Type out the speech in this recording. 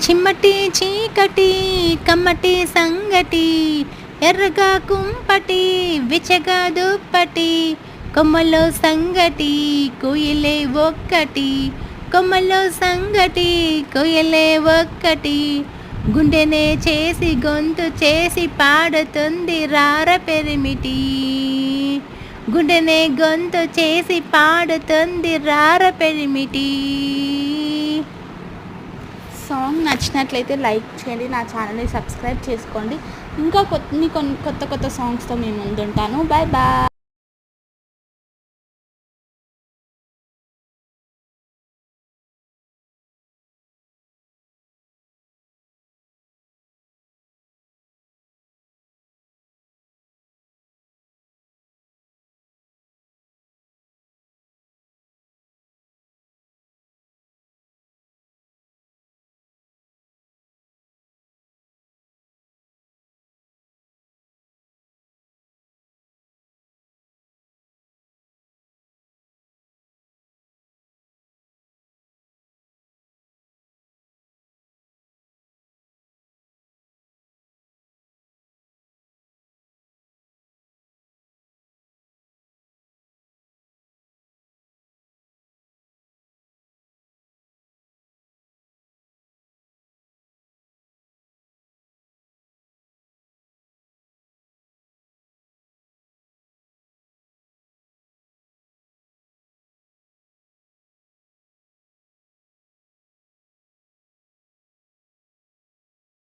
చిమ్మటి చీకటి కమ్మటి సంగటి ఎర్రగా కుంపటి విచగా దుప్పటి కొమ్మలో సంగటి కోయిలే ఒక్కటి కొమ్మలో సంగటి కోయిలే ఒక్కటి గుండెనే చేసి గొంతు చేసి పాడుతుంది రార పెరిమిటి గుండెనే గొంతు చేసి పాడుతుంది రార పెరిమిటి. సాంగ్ నచ్చినట్లయితే లైక్ చేయండి, నా ఛానల్ని సబ్స్క్రైబ్ చేసుకోండి. ఇంకా కొత్త కొత్త సాంగ్స్తో మేము ముందుంటాను. Bye bye.